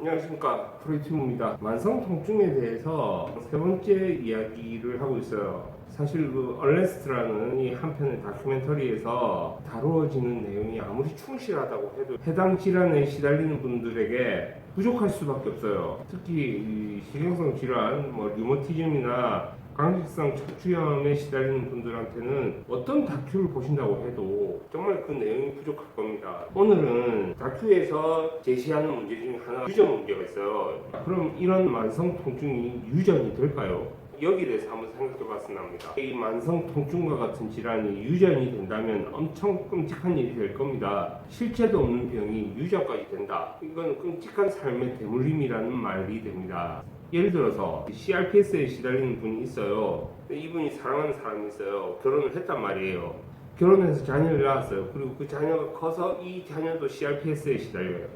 안녕하십니까, 프로이트입니다. 만성 통증에 대해서 세 번째 이야기를 하고 있어요. 사실 그 얼레스트라는 이 한 편의 다큐멘터리에서 다루어지는 내용이 아무리 충실하다고 해도 해당 질환에 시달리는 분들에게 부족할 수밖에 없어요. 특히 이 신경성 질환, 류머티즘이나 강직성 척추염에 시달리는 분들한테는 어떤 다큐를 보신다고 해도 정말 그 내용이 부족할 겁니다. 오늘은 다큐에서 제시하는 문제 중에 하나, 유전 문제가 있어요. 그럼 이런 만성 통증이 유전이 될까요? 여기에 대해서 한번 생각해 봤으면 합니다. 이 만성 통증과 같은 질환이 유전이 된다면 엄청 끔찍한 일이 될 겁니다. 실체도 없는 병이 유전까지 된다. 이건 끔찍한 삶의 대물림이라는 말이 됩니다. 예를 들어서 CRPS에 시달리는 분이 있어요. 이분이 사랑하는 사람이 있어요. 결혼을 했단 말이에요. 결혼해서 자녀를 낳았어요. 그리고 그 자녀가 커서 이 자녀도 CRPS에 시달려요.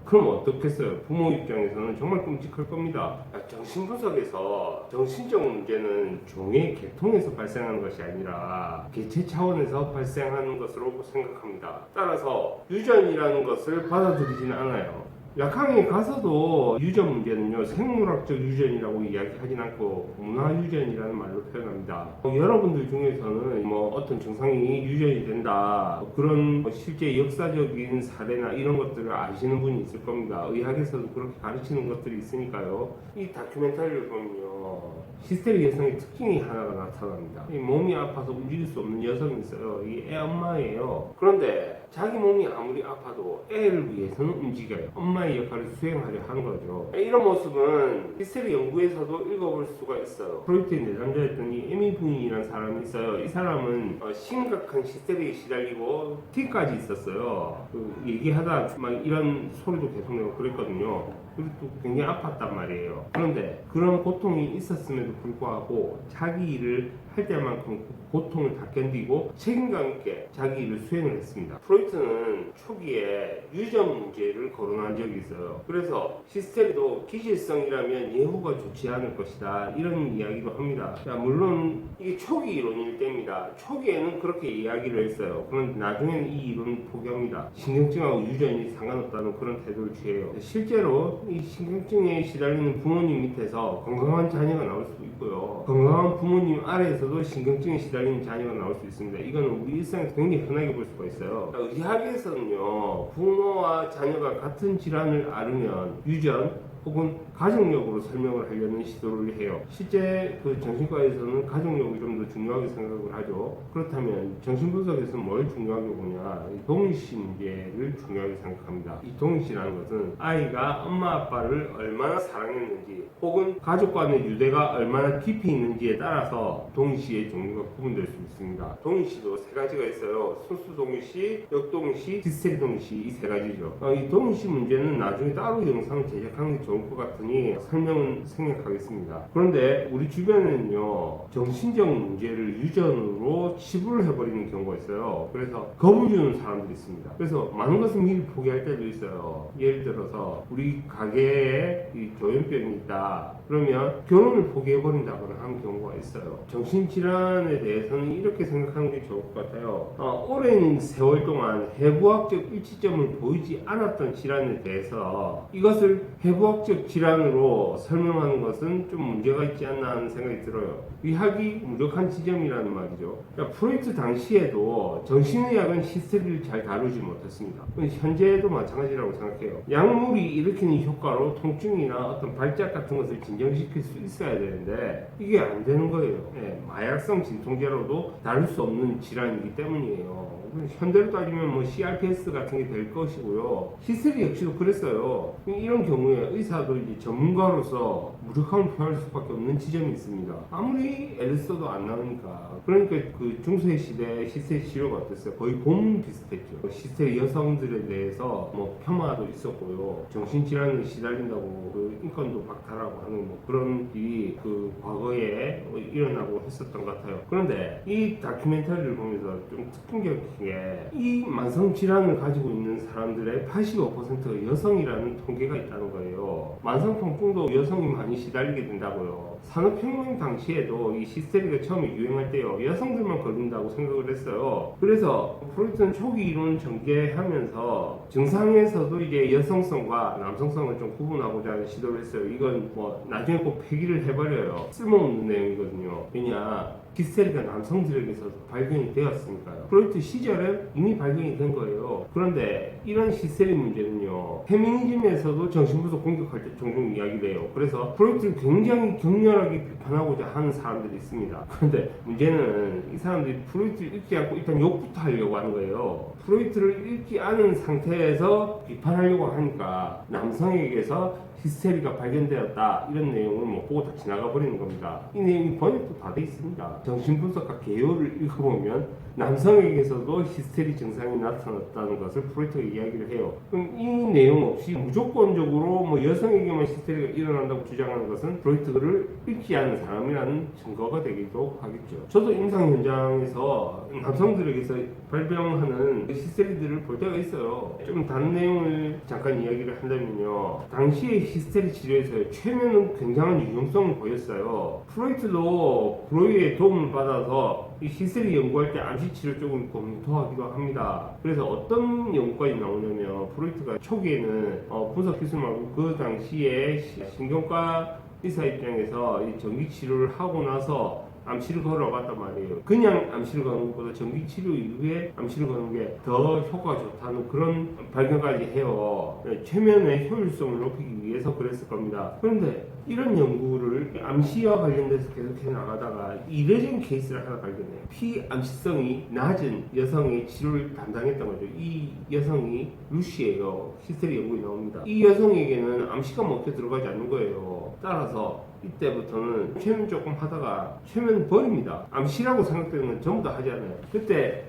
그럼 어떻겠어요? 부모 입장에서는 정말 끔찍할 겁니다. 정신분석에서 정신적 문제는 종의 계통에서 발생하는 것이 아니라 개체 차원에서 발생하는 것으로 생각합니다. 따라서 유전이라는 것을 받아들이지는 않아요. 약학에 가서도 유전 문제는요, 생물학적 유전이라고 이야기하진 않고 문화 유전이라는 말로 표현합니다. 여러분들 중에서는 어떤 증상이 유전이 된다, 그런 실제 역사적인 사례나 이런 것들을 아시는 분이 있을 겁니다. 의학에서도 그렇게 가르치는 것들이 있으니까요. 이 다큐멘터리를 보면요, 히스테리 여성의 특징이 하나가 나타납니다. 이 몸이 아파서 움직일 수 없는 여성이 있어요. 이 애 엄마예요. 그런데 자기 몸이 아무리 아파도 애를 위해서는 움직여요. 엄마의 역할을 수행하려 하는 거죠. 이런 모습은 히스테리 연구에서도 읽어볼 수가 있어요. 프로이트의 내담자였던 이 에미 부인이라는 사람이 있어요. 이 사람은 심각한 히스테리에 시달리고 T까지 있었어요. 얘기하다 막 이런 소리도 계속 내고 그랬거든요. 그리고 또 굉장히 아팠단 말이에요. 그런데 그런 고통이 있었음에도 불구하고 자기 일을 할 때만큼 그 고통을 다 견디고 책임감 있게 자기 일을 수행을 했습니다. 프로이트는 초기에 유전 문제를 거론한 적이 있어요. 그래서 히스테리도 기질성이라면 예후가 좋지 않을 것이다, 이런 이야기도 합니다. 물론 이게 초기 이론일 때입니다. 초기에는 그렇게 이야기를 했어요. 그런데 나중에는 이 이론을 포기합니다. 신경증하고 유전이 상관없다는 그런 태도를 취해요. 실제로 이 신경증에 시달리는 부모님 밑에서 건강한 자녀가 나올 수도 있고요, 건강한 부모님 아래에서도 신경증에 시달리는 자녀가 나올 수 있습니다. 이거는 우리 일상에서 굉장히 흔하게 볼 수가 있어요. 의학에서는요, 부모와 자녀가 같은 질환을 앓으면 유전 혹은 가족력으로 설명을 하려는 시도를 해요. 실제 그 정신과에서는 가족력을 좀 더 중요하게 생각을 하죠. 그렇다면 정신분석에서는 뭘 중요하게 보냐, 동일시 문제를 중요하게 생각합니다. 이 동일시라는 것은 아이가 엄마 아빠를 얼마나 사랑했는지 혹은 가족 간의 유대가 얼마나 깊이 있는지에 따라서 동일시의 종류가 구분될 수 있습니다. 동일시도 세 가지가 있어요. 순수 동일시, 역동일시, 히스테리 동일시, 이 세 가지죠. 이 동일시 문제는 나중에 따로 영상을 제작하는 게 좋을 것 같으니 설명은 생략하겠습니다. 그런데 우리 주변에는요, 정신적 문제를 유전으로 치부를 해버리는 경우가 있어요. 그래서 겁을 주는 사람들이 있습니다. 그래서 많은 것을 미리 포기할 때도 있어요. 예를 들어서 우리 가게에 이 조현병이 있다, 그러면 결혼을 포기해버린다거나 하는 경우가 있어요. 정신질환에 대해서는 이렇게 생각하는 게 좋을 것 같아요. 오랜 세월 동안 해부학적 일치점을 보이지 않았던 질환에 대해서 이것을 해부학적 질환으로 설명하는 것은 좀 문제가 있지 않나 하는 생각이 들어요. 의학이 무력한 지점이라는 말이죠. 그러니까 프로이트 당시에도 정신의학은 히스테리를 잘 다루지 못했습니다. 현재도 마찬가지라고 생각해요. 약물이 일으키는 효과로 통증이나 어떤 발작 같은 것을 진정시킬 수 있어야 되는데 이게 안 되는 거예요. 마약성 진통제로도 다룰 수 없는 질환이기 때문이에요. 현대로 따지면 CRPS 같은 게 될 것이고요. 히스테리 역시도 그랬어요. 이런 경우에 의사도 이제 전문가로서 무력함을 표할 수밖에 없는 지점이 있습니다. 아무리 애를 써도 안 나오니까. 그러니까 그 중세 시대 히스테리 치료가 어땠어요? 거의 봄 비슷했죠. 히스테리 여성들에 대해서 폄하도 있었고요. 정신질환에 시달린다고 그 인권도 박탈하고 하는 뭐 그런 일이 그 과거에 일어나고 했었던 것 같아요. 그런데 이 다큐멘터리를 보면서 좀 충격적인 게 이 만성 질환을 가지고 있는 사람들의 85%가 여성이라는 통계가 있다는 거예요. 만성 통증도 여성이 많이 시달리게 된다고요. 산업혁명 당시에도 이 히스테리가 처음에 유행할 때요, 여성들만 걸린다고 생각을 했어요. 그래서 프로이트는 초기 이론 전개하면서 증상에서도 이제 여성성과 남성성을 좀 구분하고자 시도를 했어요. 이건 뭐 나중에 꼭 폐기를 해버려요. 쓸모없는 내용이거든요. 왜냐, 히스테리가 남성들에게서도 발견이 되었으니까요. 프로이트 시절에 이미 발견이 된 거예요. 그런데 이런 히스테리 문제는요, 페미니즘에서도 정신분석 공격할 때 종종 이야기를 해요. 그래서 프로이트를 굉장히 격렬하게 비판하고자 하는 사람들이 있습니다. 그런데 문제는 이 사람들이 프로이트를 읽지 않고 일단 욕부터 하려고 하는 거예요. 프로이트를 읽지 않은 상태에서 비판하려고 하니까 남성에게서 히스테리가 발견되었다 이런 내용을 못 보고 다 지나가 버리는 겁니다. 이 내용이 번역도 다 돼 있습니다. 정신분석과 개요를 읽어보면 남성에게서도 히스테리 증상이 나타났다는 것을 프로이트가 이야기를 해요. 그럼 이 내용 없이 무조건적으로 뭐 여성에게만 히스테리가 일어난다고 주장하는 것은 프로이트를 읽지 않은 사람이라는 증거가 되기도 하겠죠. 저도 임상 현장에서 남성들에게서 발병하는 히스테리들을 볼 때가 있어요. 좀 다른 내용을 잠깐 이야기를 한다면요, 당시의 히스테리 치료에서 최면은 굉장한 유용성을 보였어요. 프로이트도 브로이의 도움을 받아서 이 히스테리 연구할 때 암시 치료 쪽을 검토하기도 합니다. 그래서 어떤 연구까지 나오냐면, 프로이트가 초기에는 분석 기술 말고 그 당시에 신경과 의사 입장에서 이 전기 치료를 하고 나서 암시를 걸어봤단 말이에요. 그냥 암시를 거는 것보다 전기 치료 이후에 암시를 거는 게 더 효과가 좋다는 그런 발견까지 해요. 최면의 효율성을 높이기 위해서 그랬을 겁니다. 그런데 이런 연구를 암시와 관련돼서 계속해 나가다가 이례적인 케이스를 하나 발견해요. 피암시성이 낮은 여성의 치료를 담당했던 거죠. 이 여성이 루시예요. 히스테리 연구에 나옵니다. 이 여성에게는 암시가 먹혀 들어가지 않는 거예요. 따라서 이때부터는 최면 조금 하다가 최면 버립니다. 암시라고 생각되는 건 전부 다 하지 않아요. 그때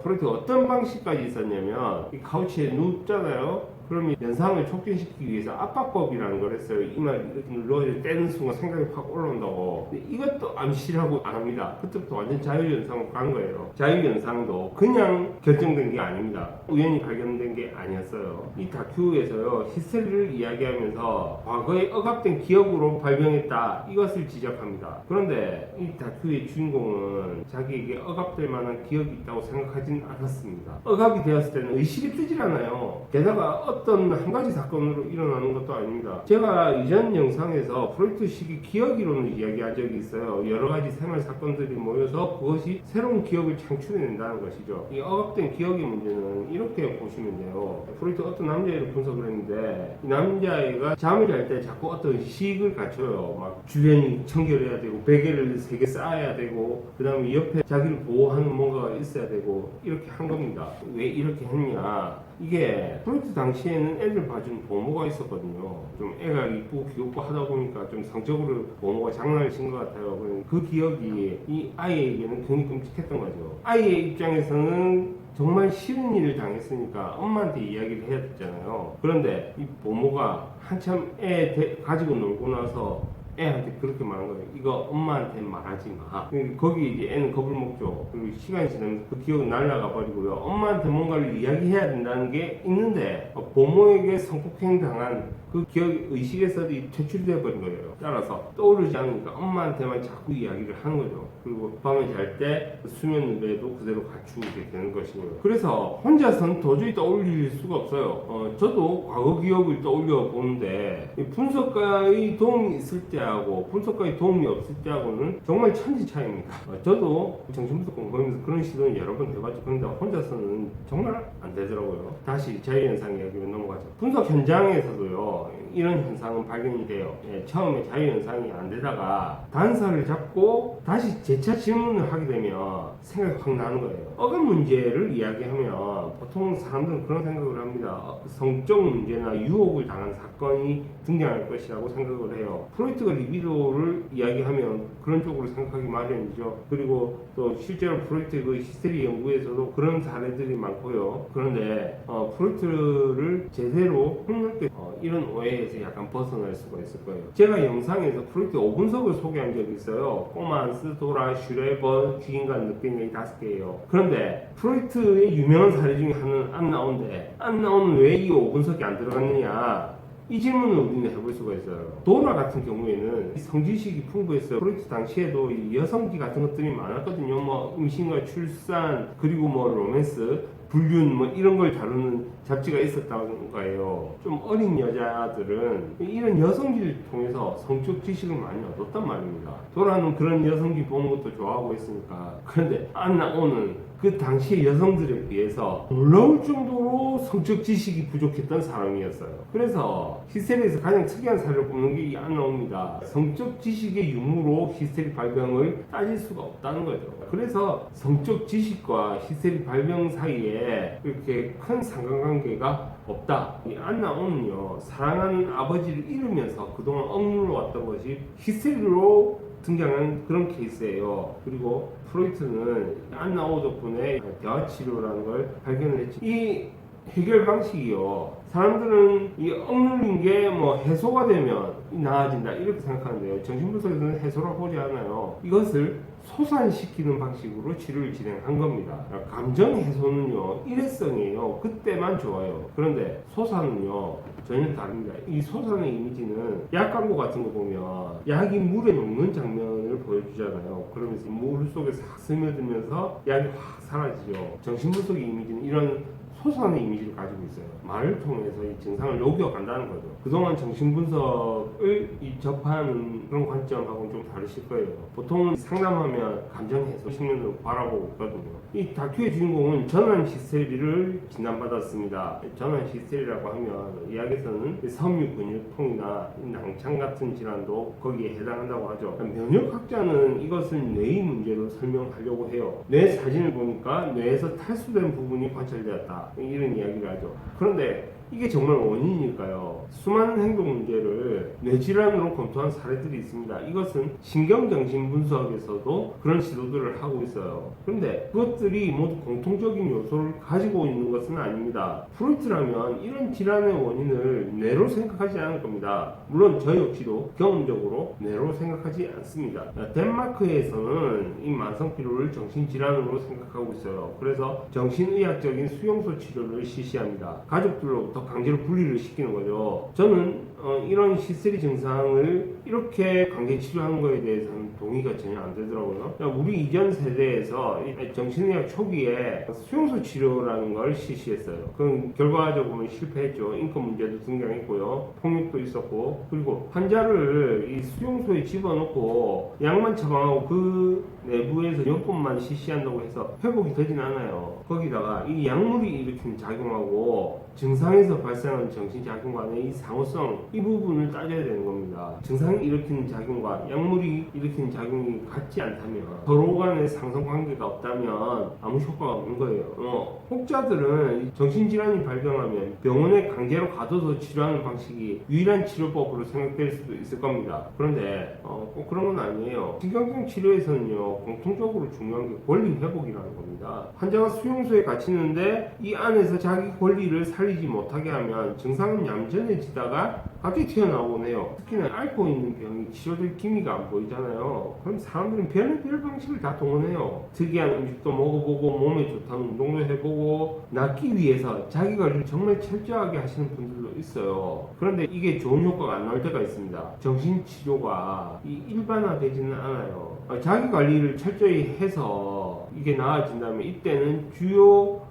프로이트가 어떤 방식까지 있었냐면, 이 카우치에 눕잖아요. 그러면 연상을 촉진시키기 위해서 압박법이라는 걸 했어요. 이말 이렇게 눌러야 떼는 순간 생각이 확 올라온다고. 근데 이것도 암시라고 안 합니다. 그때부터 완전 자율연상으로 간 거예요. 자율연상도 그냥 결정된 게 아닙니다. 우연히 발견된 게 아니었어요. 이 다큐에서요, 히스테리를 이야기하면서 과거에 억압된 기억으로 발병했다, 이것을 지적합니다. 그런데 이 다큐의 주인공은 자기에게 억압될 만한 기억이 있다고 생각하진 않았습니다. 억압이 되었을 때는 의식이 뜨질 않아요. 게다가 어떤 한 가지 사건으로 일어나는 것도 아닙니다. 제가 이전 영상에서 프로이트 시기 기억 이론을 이야기한 적이 있어요. 여러 가지 생활 사건들이 모여서 그것이 새로운 기억을 창출해낸다는 것이죠. 이 억압된 기억의 문제는 이렇게 보시면 돼요. 프로이트 어떤 남자애를 분석을 했는데, 이 남자애가 잠을 잘 때 자꾸 어떤 식을 갖춰요. 막 주변이 청결해야 되고, 베개를 3개 쌓아야 되고, 그 다음에 옆에 자기를 보호하는 뭔가가 있어야 되고, 이렇게 한 겁니다. 왜 이렇게 했냐? 이게 프로이트 당시에는 애를 봐준 보모가 있었거든요. 좀 애가 이쁘고 귀엽고 하다 보니까 좀 성적으로 보모가 장난을 친 것 같아요. 그 기억이 이 아이에게는 굉장히 끔찍했던 거죠. 아이의 입장에서는 정말 싫은 일을 당했으니까 엄마한테 이야기를 해야 됐잖아요. 그런데 이 보모가 한참 애 가지고 놀고 나서 애한테 그렇게 말한 거예요. 이거 엄마한테 말하지 마. 거기 이제 애는 겁을 먹죠. 그리고 시간이 지나면서 그 기억은 날아가 버리고요. 엄마한테 뭔가를 이야기해야 된다는 게 있는데, 부모에게 성폭행 당한 그 기억 의식에서 퇴출되어 버린 거예요. 따라서 떠오르지 않으니까 엄마한테만 자꾸 이야기를 하는 거죠. 그리고 밤에 잘 때 수면 외도 그대로 갖추게 되는 것이고요. 그래서 혼자서는 도저히 떠올릴 수가 없어요. 저도 과거 기억을 떠올려 보는데, 분석가의 도움이 있을 때하고 분석가의 도움이 없을 때하고는 정말 천지 차이입니다. 저도 정신분석 공부하면서 그런 시도는 여러 번 해봤죠. 그런데 혼자서는 정말 안 되더라고요. 다시 자유현상 이야기로 넘어가죠. 분석 현장에서도요, 이런 현상은 발견이 돼요. 처음에 자유현상이 안 되다가 단서를 잡고 다시 재차 질문을 하게 되면 생각이 확 나는 거예요. 억압 문제를 이야기하면 보통 사람들은 그런 생각을 합니다. 성적 문제나 유혹을 당한 사건이 등장할 것이라고 생각을 해요. 프로이트가 리비도를 이야기하면 그런 쪽으로 생각하기 마련이죠. 그리고 또 실제로 프로이트 그 히스테리 연구에서도 그런 사례들이 많고요. 그런데 프로이트를 제대로 폭넓게 이런 이런 오해에서 약간 벗어날 수가 있을 거예요. 제가 영상에서 프로이트 5분석을 소개한 적이 있어요. 꼬만스, 도라, 슈레버, 주인간 늑대인이 5개예요. 그런데 프로이트의 유명한 사례 중에 하나는 안 나오는데 안 나오는 왜 이 5분석이 안 들어갔느냐, 이 질문을 우리는 해볼 수가 있어요. 도라 같은 경우에는 성지식이 풍부했어요. 프로이트 당시에도 이 여성기 같은 것들이 많았거든요. 뭐 임신과 출산, 그리고 뭐 로맨스, 불륜 뭐 이런 걸 다루는 잡지가 있었다는 거예요. 좀 어린 여자들은 이런 여성기를 통해서 성적 지식을 많이 얻었단 말입니다. 도라는 그런 여성기 보는 것도 좋아하고 있으니까. 그런데 안 나오는 그 당시의 여성들에 비해서 놀라울 정도로 성적 지식이 부족했던 사람이었어요. 그래서 히스테리에서 가장 특이한 사례를 뽑는 게 이 안 나옵니다. 성적 지식의 유무로 히스테리 발병을 따질 수가 없다는 거죠. 그래서 성적 지식과 히스테리 발병 사이에 그렇게 큰 상관관계가 없다. 이 안 나오는요, 사랑하는 아버지를 잃으면서 그동안 억눌러 왔던 것이 히스테리로 등장한 그런 케이스예요. 그리고 프로이트는 안 나오 덕분에 대화 치료라는 걸 발견을 했죠. 이 해결 방식이요, 사람들은 이 억눌린 게 뭐 해소가 되면 나아진다 이렇게 생각하는데요, 정신분석에서는 해소라고 보지 않아요. 이것을 소산시키는 방식으로 치료를 진행한 겁니다. 감정 해소는요, 일회성이에요. 그때만 좋아요. 그런데 소산은요 전혀 다릅니다. 이 소산의 이미지는 약 광고 같은 거 보면 약이 물에 녹는 장면을 보여주잖아요. 그러면서 물 속에 싹 스며들면서 약이 확 사라지죠. 정신분석의 이미지는 이런 소산의 이미지를 가지고 있어요. 말을 통해서 이 증상을 녹여간다는 거죠. 그동안 정신분석을 접하는 그런 관점하고는 좀 다르실 거예요. 보통 상담하면 감정해소 측면으로 바라보고 있거든요. 이 다큐의 주인공은 전환 히스테리를 진단받았습니다. 전환 히스테리라고 하면 의학에서는 섬유 근육통이나 낭창 같은 질환도 거기에 해당한다고 하죠. 면역학자는 이것을 뇌의 문제로 설명하려고 해요. 뇌 사진을 보니까 뇌에서 탈수된 부분이 관찰되었다, 이런 이야기를 하죠. 그런데 이게 정말 원인일까요? 수많은 행동 문제를 뇌질환으로 검토한 사례들이 있습니다. 이것은 신경정신분석에서도 그런 시도들을 하고 있어요. 그런데 그것들이 모두 공통적인 요소를 가지고 있는 것은 아닙니다. 프로이트라면 이런 질환의 원인을 뇌로 생각하지 않을 겁니다. 물론 저 역시도 경험적으로 뇌로 생각하지 않습니다. 덴마크에서는 이 만성피로를 정신질환으로 생각하고 있어요. 그래서 정신의학적인 수용소 치료를 실시합니다. 가족들로부터 강제로 분리를 시키는 거죠. 저는 이런 히스테리 증상을 이렇게 강제 치료하는 거에 대해서는 동의가 전혀 안 되더라고요. 우리 이전 세대에서 정신의학 초기에 수용소 치료라는 걸 실시했어요. 그럼 결과적으로 실패했죠. 인권 문제도 등장했고요, 폭력도 있었고, 그리고 환자를 이 수용소에 집어넣고 약만 처방하고 그 내부에서 요법만 실시한다고 해서 회복이 되진 않아요. 거기다가 이 약물이 일으키는 작용하고 증상에서 발생하는 정신작용 간의 이 상호성, 이 부분을 따져야 되는 겁니다. 증상이 일으키는 작용과 약물이 일으키는 작용이 같지 않다면, 서로 간의 상성관계가 없다면 아무 효과가 없는 거예요. 혹자들은 정신질환이 발병하면 병원에 강제로 가둬서 치료하는 방식이 유일한 치료법으로 생각될 수도 있을 겁니다. 그런데 꼭 그런 건 아니에요. 신경증 치료에서는요, 공통적으로 중요한 게 권리 회복이라는 겁니다. 환자가 수용소에 갇히는데 이 안에서 자기 권리를 살리지 못하게 하면 증상은 얌전해지다가 갑자기 튀어나오곤 해요. 특히나 앓고 있는 병이 치료될 기미가 안 보이잖아요. 그럼 사람들은 별의별 방식을 다 동원해요. 특이한 음식도 먹어보고 몸에 좋다는 운동도 해보고 낫기 위해서 자기 관리를 정말 철저하게 하시는 분들도 있어요. 그런데 이게 좋은 효과가 안 나올 때가 있습니다. 정신치료가 일반화되지는 않아요. 자기 관리를 철저히 해서 이게 나아진다면 이때는 주요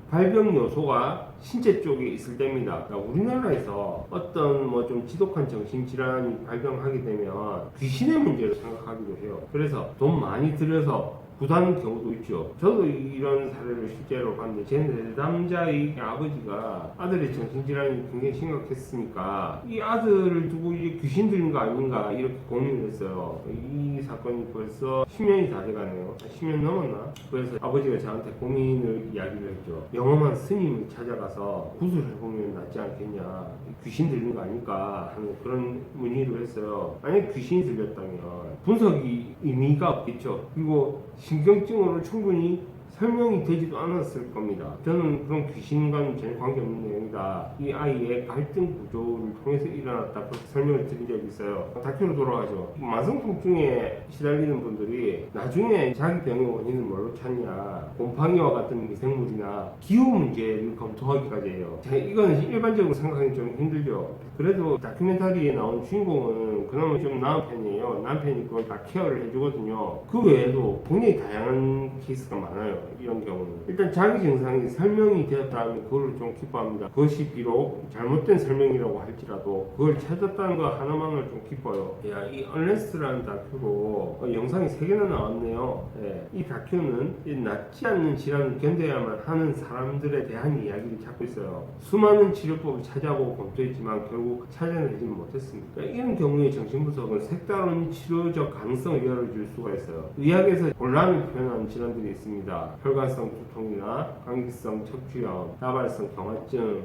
발병 요소가 신체 쪽에 있을 때입니다. 우리나라에서 어떤 뭐 좀 지독한 정신질환이 발병하게 되면 귀신의 문제로 생각하기도 해요. 그래서 돈 많이 들여서 부담하는 경우도 있죠. 저도 이런 사례를 실제로 봤는데, 제 내담자의 아버지가 아들의 정신질환이 굉장히 심각했으니까 이 아들을 두고 이제 귀신 들린 거 아닌가 이렇게 고민을 했어요. 이 사건이 벌써 10년이 다 돼가네요. 10년 넘었나? 그래서 아버지가 저한테 고민을 이야기를 했죠. 영험한 스님을 찾아가서 구슬해보면 낫지 않겠냐, 귀신 들린 거 아닐까 하는 그런 문의를 했어요. 만약 귀신이 들렸다면 분석이 의미가 없겠죠. 그리고 신경증으로 충분히 설명이 되지도 않았을 겁니다. 저는 그런 귀신과는 전혀 관계없는 내용이다. 이 아이의 갈등 구조를 통해서 일어났다. 그렇게 설명을 드린 적이 있어요. 다큐로 돌아가죠. 만성 통증에 시달리는 분들이 나중에 자기 병의 원인을 뭘로 찾냐, 곰팡이와 같은 미생물이나 기후 문제를 검토하기까지 해요. 자, 이건 일반적으로 생각하기 좀 힘들죠. 그래도 다큐멘터리에 나온 주인공은 그나마 좀 나은 편이에요. 남편이 그걸 다 케어를 해주거든요. 그 외에도 굉장히 다양한 케이스가 많아요. 이런 경우는 일단 자기 증상이 설명이 되었다면 그걸 좀 기뻐합니다. 그것이 비록 잘못된 설명이라고 할지라도 그걸 찾았다는 거 하나만으로 좀 기뻐요. 야, 이 언레스트라는 다큐로 영상이 3개나 나왔네요. 예, 이 다큐는 이 낫지 않는 질환을 견뎌야만 하는 사람들에 대한 이야기를 찾고 있어요. 수많은 치료법을 찾아보고 검토했지만 결국 찾아내지 못했습니다. 그러니까 이런 경우에 정신분석은 색다른 치료적 가능성을 열어줄 수가 있어요. 의학에서 곤란을 표현하는 질환들이 있습니다. 혈관성 두통이나 감기성 척추염, 다발성 경화증,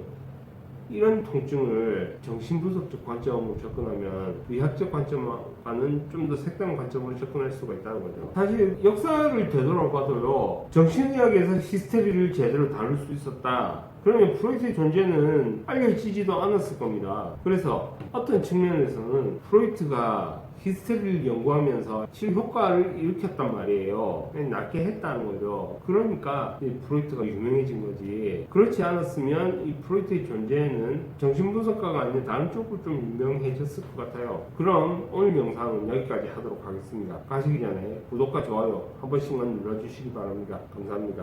이런 통증을 정신분석적 관점으로 접근하면 의학적 관점과는 좀 더 색다른 관점으로 접근할 수가 있다는 거죠. 사실 역사를 되돌아봐도요, 정신의학에서 히스테리를 제대로 다룰 수 있었다. 그러면 프로이트의 존재는 알려지지도 않았을 겁니다. 그래서 어떤 측면에서는 프로이트가 히스테리를 연구하면서 치료 효과를 일으켰단 말이에요. 낫게 했다는 거죠. 그러니까 이 프로이트가 유명해진 거지. 그렇지 않았으면 이 프로이트의 존재는 정신분석가가 아닌 다른 쪽으로 좀 유명해졌을 것 같아요. 그럼 오늘 영상은 여기까지 하도록 하겠습니다. 가시기 전에 구독과 좋아요 한 번씩만 눌러주시기 바랍니다. 감사합니다.